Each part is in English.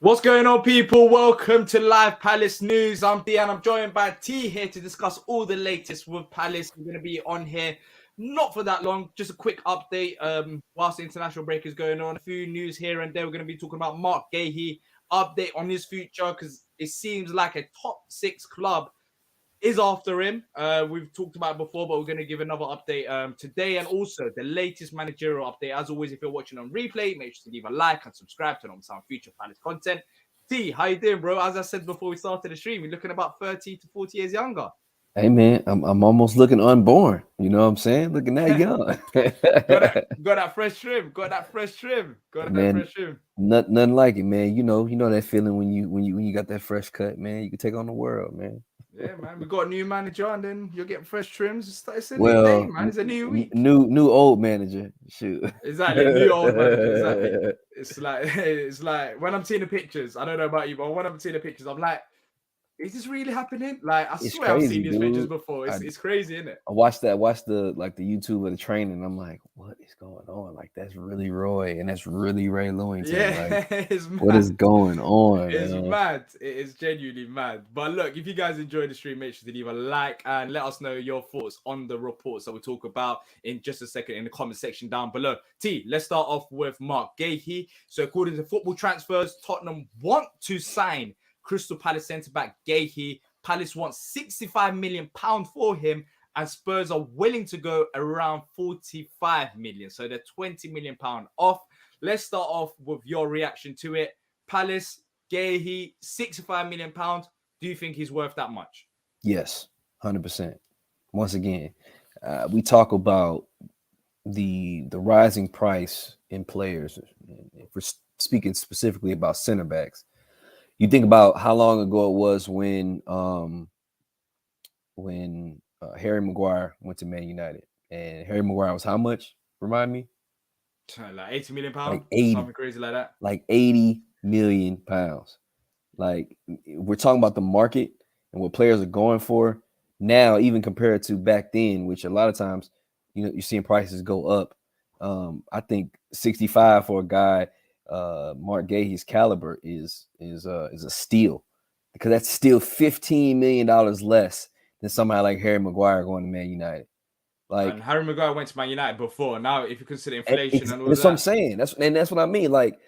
What's going on, people? Welcome to Live Palace News. I'm Dee and I'm joined by T here to discuss all the latest with Palace. We're going to be on here not for that long, just a quick update. Whilst the international break is going on, a few news here and there. We're going to be talking about Marc Guehi, update on his future because it seems like a top 6 club is after him. We've talked about it before, but we're going to give another update today, and also the latest managerial update. As always, if you're watching on replay, make sure to leave a like and subscribe to know some future Palace content. T, how you doing, bro? As I said before we started the stream, you're looking about 30 to 40 years younger. Hey man, I'm almost looking unborn. You know what I'm saying? Looking that young. got that fresh trim. Got that fresh trim. Nothing like it, man. You know that feeling when you got that fresh cut, man. You can take on the world, man. Yeah, man. We got a new manager, and then you're getting fresh trims. It's a new day, Well, man. It's a new week. new old manager. Shoot. Exactly, new old manager. Exactly. It's like when I'm seeing the pictures. I don't know about you, but when I'm seeing the pictures, I'm like, is this really happening? Like, I swear I've seen these pictures before. It's crazy, isn't it? I watched the YouTube of the training. And I'm like, what is going on? Like, that's really Roy and that's really Ray Lewington. Yeah, like, it's mad. What is going on? It's mad. It is genuinely mad. But look, if you guys enjoy the stream, make sure to leave a like and let us know your thoughts on the reports that we'll talk about in just a second in the comment section down below. T, let's start off with Marc Guehi. So according to Football Transfers, Tottenham want to sign Crystal Palace centre-back Guehi. Palace wants £65 million for him, and Spurs are willing to go around 45 million. So they're £20 million off. Let's start off with your reaction to it. Palace, Guehi, £65 million. Do you think he's worth that much? Yes, 100%. Once again, we talk about the rising price in players. If we're speaking specifically about center backs, you think about how long ago it was when Harry Maguire went to Man United, and Harry Maguire was how much? Remind me. Like £80 million, like 80, something crazy like that. Like £80 million. Like, we're talking about the market and what players are going for now, even compared to back then, which a lot of times, you're seeing prices go up. I think 65 for a guy Marc Guehi's caliber is a steal, because that's still $15 million less than somebody like Harry Maguire going to Man United. Like, and Harry Maguire went to Man United before. Now, if you consider inflation and all that's that, what I'm saying. That's what I mean. Like,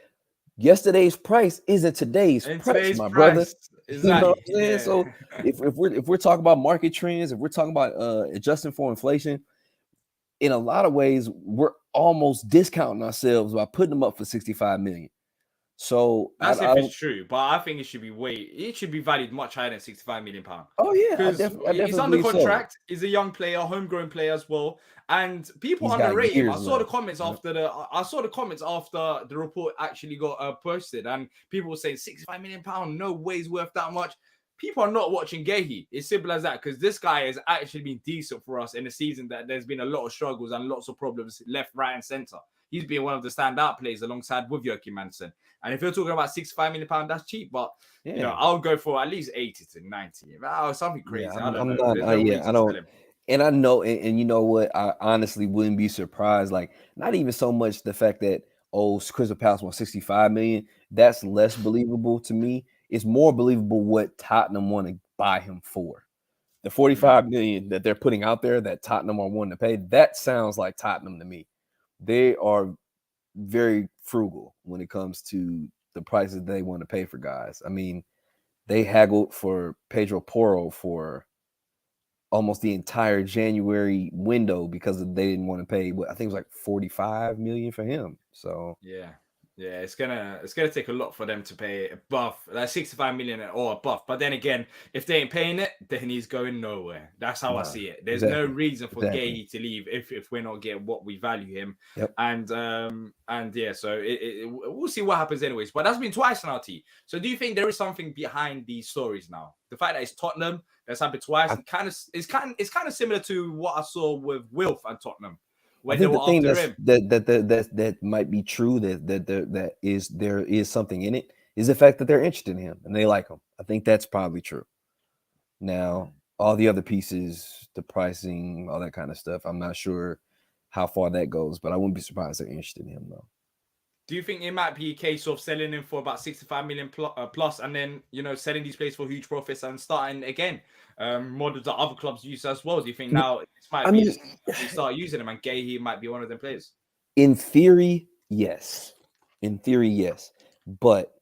yesterday's price isn't today's price, my brother. Exactly. You know what I'm saying? Yeah. So if we're talking about market trends, if we're talking about adjusting for inflation, in a lot of ways, we're almost discounting ourselves by putting them up for 65 million. So that's if it's true, but I think it should be valued much higher than £65 million. Oh yeah, because he's under contract. He's a young player, homegrown player as well, and people underrate him. I saw the comments after the report actually got posted, and people were saying £65 million, no way he's worth that much. People are not watching Guehi. It's simple as that, because this guy has actually been decent for us in a season that there's been a lot of struggles and lots of problems left, right, and center. He's been one of the standout players alongside with Joachim Manson. And if you're talking about £65 million, that's cheap. But I'll go for at least 80 to 90. Something crazy. Yeah, I don't know. I don't. And I know, and you know what? I honestly wouldn't be surprised. Like, not even so much the fact that Crystal Palace wants 65 million. That's less believable to me. It's more believable what Tottenham want to buy him for. The 45 million that they're putting out there that Tottenham are wanting to pay, that sounds like Tottenham to me. They are very frugal when it comes to the prices they want to pay for guys. I mean, they haggled for Pedro Porro for almost the entire January window because they didn't want to pay what I think it was like 45 million for him. So yeah, it's gonna take a lot for them to pay above like 65 million or above. But then again, if they ain't paying it, then he's going nowhere. That's how I see it. There's no reason for Guehi to leave if we're not getting what we value him. Yep. And yeah, so we'll see what happens anyways. But that's been twice now, T. So do you think there is something behind these stories now? The fact that it's Tottenham that's happened twice, it's kind of similar to what I saw with Wilf and Tottenham. I think the thing that might be true, there is something in it, is the fact that they're interested in him and they like him. I think that's probably true. Now, all the other pieces, the pricing, all that kind of stuff, I'm not sure how far that goes, but I wouldn't be surprised they're interested in him though. do you think it might be a case of selling him for about 65 million plus, and then selling these players for huge profits and starting again? Models that other clubs use as well. Do you think now this might I be mean, the we start using him, and Guehi might be one of them players? in theory, yes. In theory, yes. But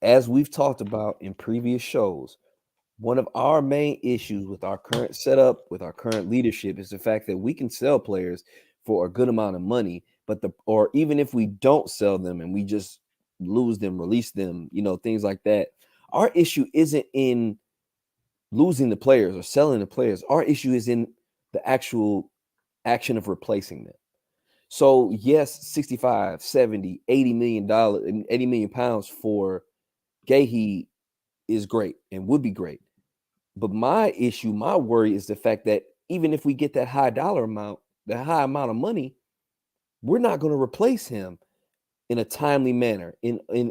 as we've talked about in previous shows, one of our main issues with our current setup, with our current leadership, is the fact that we can sell players for a good amount of money, or even if we don't sell them and we just lose them, release them, things like that. Our issue isn't in losing the players or selling the players. Our issue is in the actual action of replacing them. So yes, 65, 70, 80 million dollars, 80 million pounds for Guehi is great and would be great. But my issue, my worry is the fact that even if we get that high dollar amount, the high amount of money, we're not going to replace him in a timely manner, in a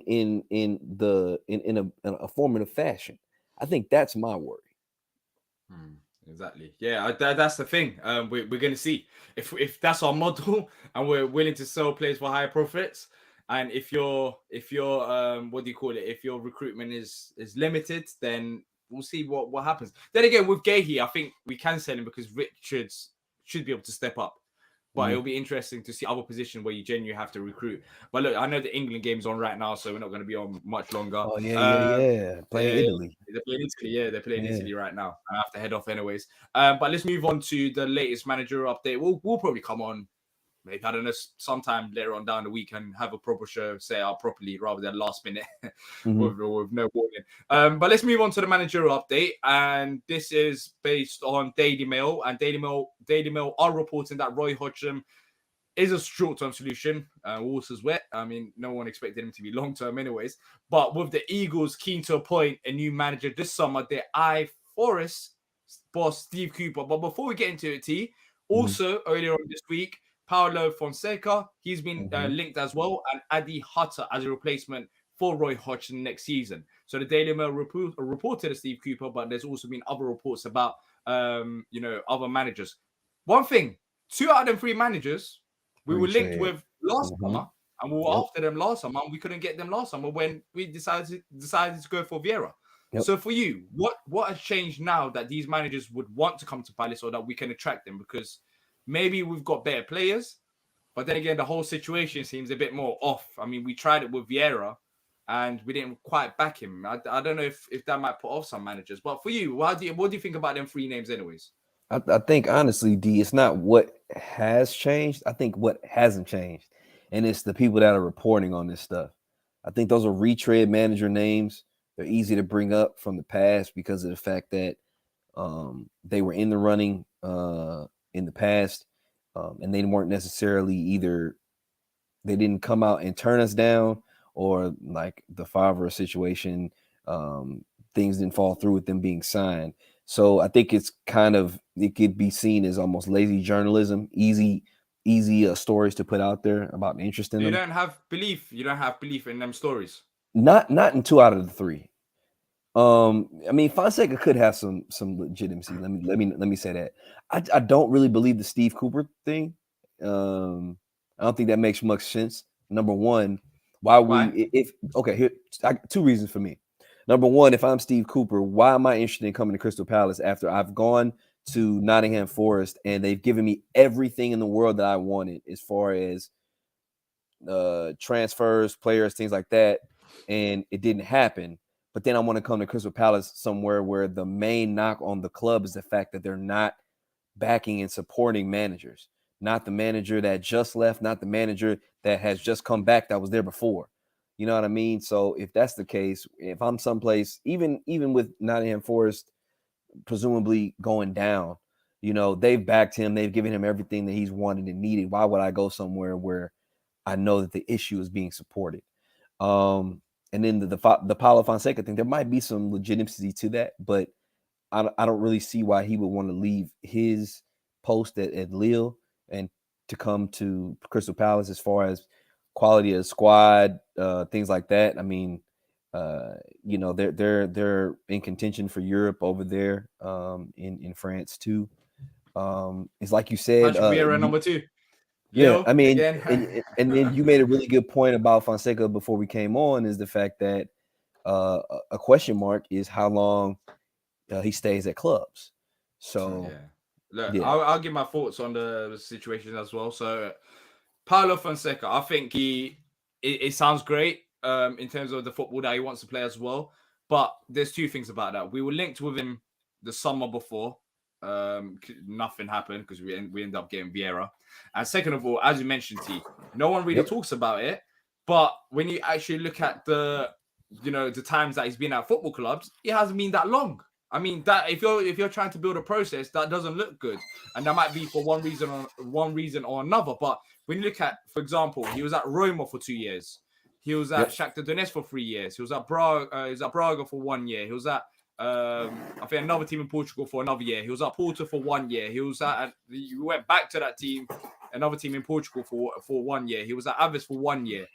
formative fashion. I think that's my worry. Exactly. Yeah, that's the thing. We're going to see if that's our model, and we're willing to sell players for higher profits. And if your what do you call it? If your recruitment is limited, then we'll see what happens. Then again, with Guehi, I think we can sell him because Richards should be able to step up. But Mhm. it'll be interesting to see other positions where you genuinely have to recruit. But look, I know the England game's on right now, so we're not going to be on much longer. Oh yeah. Playing Yeah, Italy. they're playing Italy. Yeah, they're playing Yeah. Italy right now. I have to head off anyways. But let's move on to the latest managerial update. We'll probably come on maybe, I don't know, sometime later on down the week and have a proper show set up properly rather than last minute Mhm. with no warning. But let's move on to the managerial update. And this is based on Daily Mail. And Daily Mail are reporting that Roy Hodgson is a short-term solution. Water's wet. I mean, no one expected him to be long-term anyways. But with the Eagles keen to appoint a new manager this summer, they eye Forest boss Steve Cooper. But before we get into it, Mhm. also earlier on this week, Paulo Fonseca, he's been Mhm. linked as well, and Adi Hutter as a replacement for Roy Hodgson next season. So the Daily Mail reported to Steve Cooper, but there's also been other reports about, other managers. One thing, two out of them three managers we were linked Retread. with last Mhm. summer, and we were Yep. after them last summer. And we couldn't get them last summer when we decided to go for Vieira. Yep. So for you, what has changed now that these managers would want to come to Palace, or that we can attract them? Because maybe we've got better players, but then again, the whole situation seems a bit more off. I mean, we tried it with Vieira, and we didn't quite back him. I don't know if that might put off some managers. But for you, what do you think about them three names, anyways? I think honestly, D, it's not what has changed. I think what hasn't changed, and it's the people that are reporting on this stuff. I think those are retread manager names. They're easy to bring up from the past because of the fact that they were in the running in the past, and they weren't necessarily either. They didn't come out and turn us down, or like the Favre situation, things didn't fall through with them being signed. So I think it could be seen as almost lazy journalism, easy stories to put out there about interest in So you them. don't have belief. You don't have belief in them stories. Not in two out of the three. I mean, Fonseca could have some legitimacy. Let me say that. I don't really believe the Steve Cooper thing. I don't think that makes much sense. Number one, why Why? if okay, here two reasons for me. Number one, if I'm Steve Cooper, why am I interested in coming to Crystal Palace after I've gone to Nottingham Forest and they've given me everything in the world that I wanted as far as transfers, players, things like that, and it didn't happen. But then I want to come to Crystal Palace, somewhere where the main knock on the club is the fact that they're not backing and supporting managers, not the manager that just left, not the manager that has just come back that was there before. You know what I mean? So if that's the case, if I'm someplace, even with Nottingham Forest presumably going down, they've backed him, they've given him everything that he's wanted and needed. Why would I go somewhere where I know that the issue is being supported? And then the Paulo Fonseca thing, there might be some legitimacy to that, but I don't really see why he would want to leave his post at Lille and to come to Crystal Palace as far as quality of squad, things like that. I mean, they're in contention for Europe over there, in France too. It's like you said, Patrick Vieira number two. Yeah, Lil I mean, again. and then you made a really good point about Fonseca before we came on, is the fact that a question mark is how long he stays at clubs. So Yeah. Look, yeah, I'll give my thoughts on the situation as well. So Paulo Fonseca, I think it sounds great in terms of the football that he wants to play as well. But there's two things about that. We were linked with him the summer before. Nothing happened because we ended up getting Vieira. And second of all, as you mentioned, T, no one really yep, talks about it. But when you actually look at the times that he's been at football clubs, it hasn't been that long. I mean, that if you're trying to build a process, that doesn't look good, and that might be for one reason or another. But when you look at, for example, he was at Roma for 2 years. He was at yep, Shakhtar Donetsk for 3 years. He was at Braga. He was at Braga for 1 year. He was at I think another team in Portugal for another year. He was at Porto for 1 year. He was at he went back to that team, another team in Portugal for 1 year. He was at Aves for 1 year.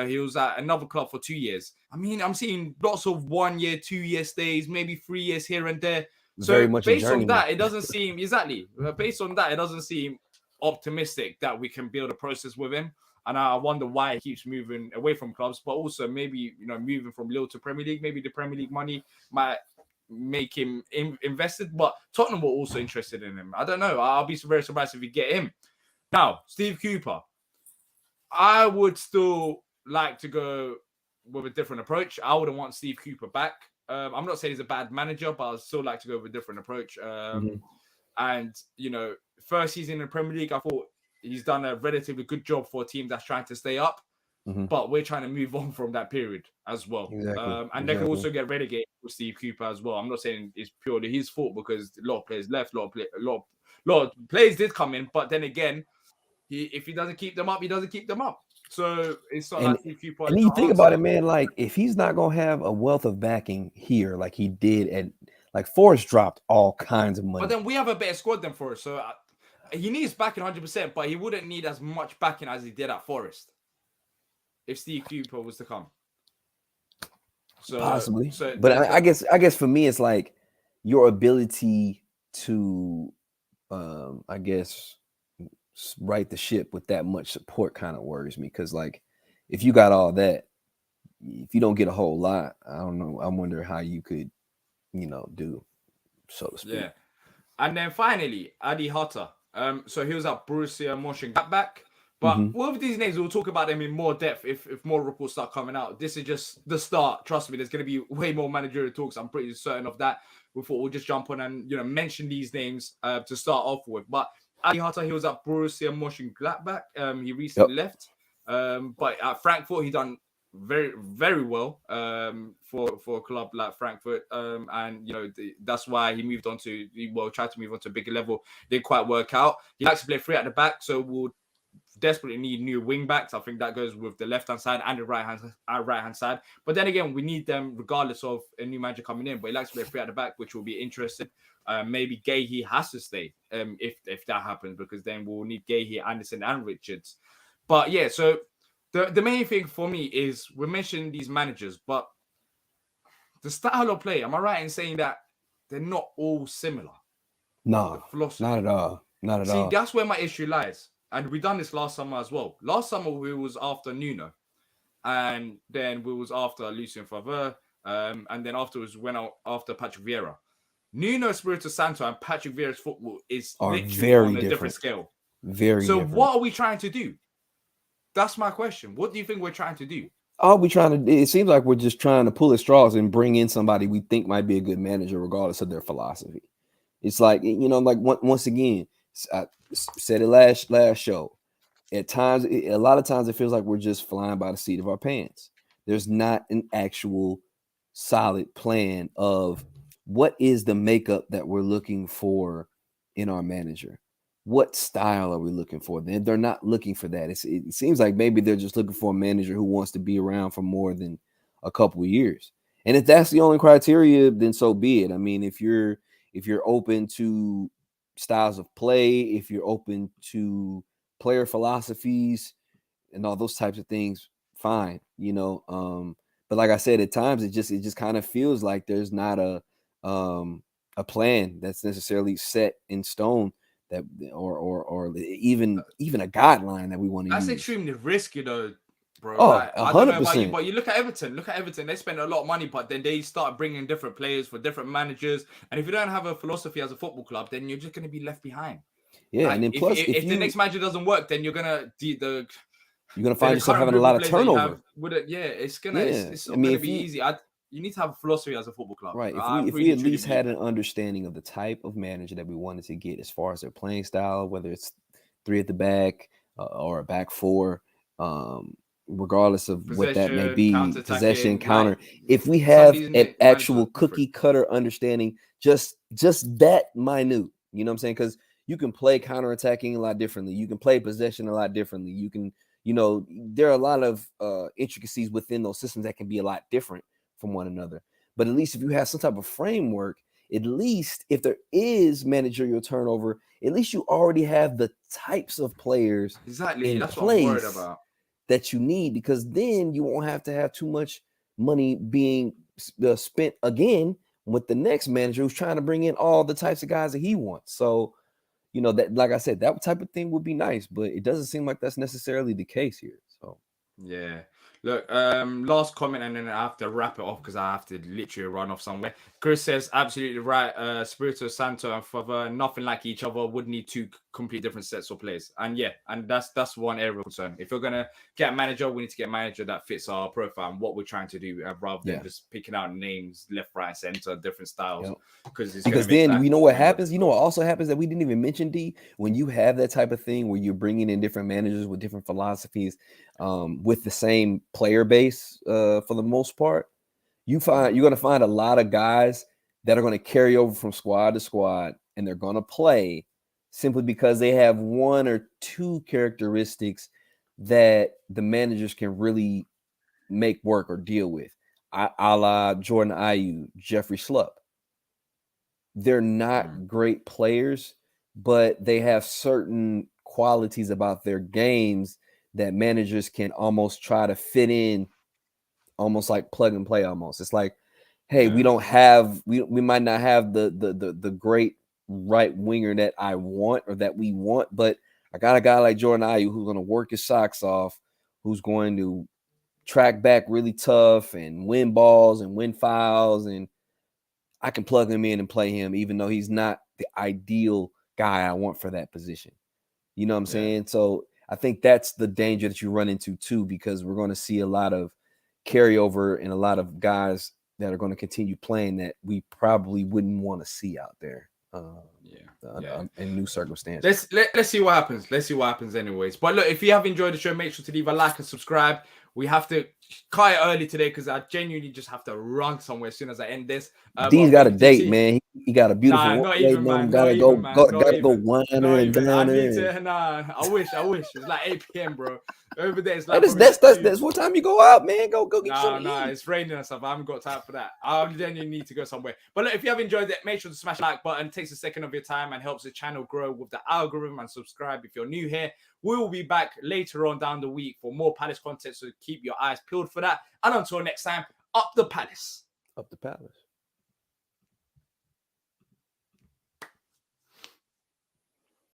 He was at another club for 2 years. I mean, I'm seeing lots of 1 year, 2 year stays, maybe 3 years here and there. very So much a based on journeyman. that, it doesn't seem exactly based on that, it doesn't seem optimistic that we can build a process with him. And I wonder why he keeps moving away from clubs, but also maybe moving from Lille to Premier League. Maybe the Premier League money might make him invested, but Tottenham were also interested in him. I don't know. I'll be very surprised if we get him. Now, Steve Cooper, I would still like to go with a different approach. I wouldn't want Steve Cooper back. I'm not saying he's a bad manager, but I'd still like to go with a different approach. And first season in the Premier League, I thought he's done a relatively good job for a team that's trying to stay up. But we're trying to move on from that period as well. Exactly. And they can also get relegated with Steve Cooper as well. I'm not saying it's purely his fault because a lot of players left, a lot of players did come in, but then again, if he doesn't keep them up, he doesn't keep them up. So it's not And like Steve Cooper is and you the think about answer. it, man, like if he's not gonna have a wealth of backing here, like he did at like Forrest dropped all kinds of But money. then we have a better squad than Forest, so he needs backing 100%, but he wouldn't need as much backing as he did at Forest if Steve Cooper was to come. Possibly. So But I guess for me it's like your ability to I guess right the ship with that much support kind of worries me, because like if you got all that, if you don't get a whole lot, I don't know. I wonder how you could, do, so to speak. yeah. And then finally, Adi Hatta. So he was at Borussia Mönchengladbach. But with these names, we'll talk about them in more depth if more reports start coming out. This is just the start. Trust me, there's going to be way more managerial talks. I'm pretty certain of that. We thought we'll just jump on and mention these names to start off with. But Adi Hatta, he was at Borussia Mönchengladbach. He Yep. recently left. But at Frankfurt, he done very, very well for a club like Frankfurt. And that's why he moved on to tried to move on to a bigger level. Didn't quite work out. He likes to play three at the back, so we'll desperately need new wing backs. I think that goes with the left hand side and the right hand side. But then again, we need them regardless of a new manager coming in. But he likes to play three at the back, which will be interesting. Maybe Guehi has to stay if that happens, because then we'll need Guehi, Anderson, and Richards. But yeah, so the main thing for me is we're mentioning these managers, but the style of play, am I right in saying that they're not all similar? The No, philosophy. not at all. Not at See, all. that's where my issue lies. And we done this last summer as well. Last summer we was after Nuno, and then we was after Lucien Favre, and then afterwards went out after Patrick Vieira. Nuno Espirito Santo and Patrick Vieira's football is Are literally very on a different different. scale. Very So different. what are we trying to do? That's my question. What do you think we're trying to do? All we trying to, it seems like we're just trying to pull at straws and bring in somebody we think might be a good manager, regardless of their philosophy. It's like, like once again, I said it last show. At times, a lot of times, it feels like we're just flying by the seat of our pants. There's not an actual solid plan of what is the makeup that we're looking for in our manager. What style are we looking for? They're not looking for that. It seems like maybe they're just looking for a manager who wants to be around for more than a couple of years. And if that's the only criteria, then so be it. I mean, if you're open to styles of play, if you're open to player philosophies and all those types of things, fine. But like I said, at times it just kind of feels like there's not a plan that's necessarily set in stone that, or even a guideline that we want to That's use. extremely risky, though, bro. Oh, Like, I don't know about you, 100%. but you look at Everton. Look at Everton. They spend a lot of money, but then they start bringing different players for different managers. And if you don't have a philosophy as a football club, then you're just going to be left behind. Yeah, Like, and then plus, if the next manager doesn't work, then you're gonna you're gonna find the yourself current having a group lot of of players that you have turnover. would it, yeah, it's I not mean, gonna if be easy. You need to have a philosophy as a football club. right, I if we really at truly least believe had that. an understanding of the type of manager that we wanted to get as far as their playing style, whether it's three at the back or a back four, regardless of what that may Possession, be, possession, counter-attacking, like counter. If we some of have these an actual managers are cookie different. cutter understanding, just that minute, you know what I'm saying? Because you can play counterattacking a lot differently. You can play possession a lot differently. You can, there are a lot of intricacies within those systems that can be a lot different from one another. But at least if you have some type of framework, at least if there is managerial turnover, at least you already have the types of players Exactly. in That's what I'm worried place about. that you need, because then you won't have to have too much money being spent again with the next manager who's trying to bring in all the types of guys that he wants. So, that, like I said, that type of thing would be nice, but it doesn't seem like that's necessarily the case here. So Yeah. Look, last comment, and then I have to wrap it off because I have to literally run off somewhere. Chris says absolutely right. Spirito Santo and Favre, nothing like each other, would need two complete different sets of players. And yeah, and that's one area of concern. If we're gonna get a manager, we need to get a manager that fits our profile and what we're trying to do, rather than just picking out names left, right, center, different styles. Because then you know what happens. You know what also happens that we didn't even mention, D. When you have that type of thing where you're bringing in different managers with different philosophies, with the same player base, for the most part, you're going to find a lot of guys that are going to carry over from squad to squad, and they're going to play simply because they have one or two characteristics that the managers can really make work or deal with, a la Jordan Ayew, Jeffrey Schlupp. They're not great players, but they have certain qualities about their games that managers can almost try to fit in, almost like plug and play. Almost, it's like, hey, we might not have the great right winger that I want or that we want, but I got a guy like Jordan Ayew who's going to work his socks off, who's going to track back really tough and win balls and win fouls, and I can plug him in and play him, even though he's not the ideal guy I want for that position. You know what I'm saying? So I think that's the danger that you run into too, because we're going to see a lot of carryover and a lot of guys that are going to continue playing that we probably wouldn't want to see out there. In new circumstances. Let's see what happens. Let's see what happens anyways. But look, if you have enjoyed the show, make sure to leave a like and subscribe. We have to cut it early today because I genuinely just have to run somewhere as soon as I end this. Dee's got a date, man. He got a beautiful not even, man. Gotta go whine her and dine her. Nah, I wish. It's like 8 p.m., bro. Over there, it's like that's what time you go out, man. Go get something. Nah, it's raining and stuff. I haven't got time for that. I genuinely need to go somewhere. But look, if you have enjoyed it, make sure to smash the like button. It takes a second of your time and helps the channel grow with the algorithm, and subscribe if you're new here. We will be back later on down the week for more Palace content, so keep your eyes peeled for that. And until next time, up the Palace. Up the Palace.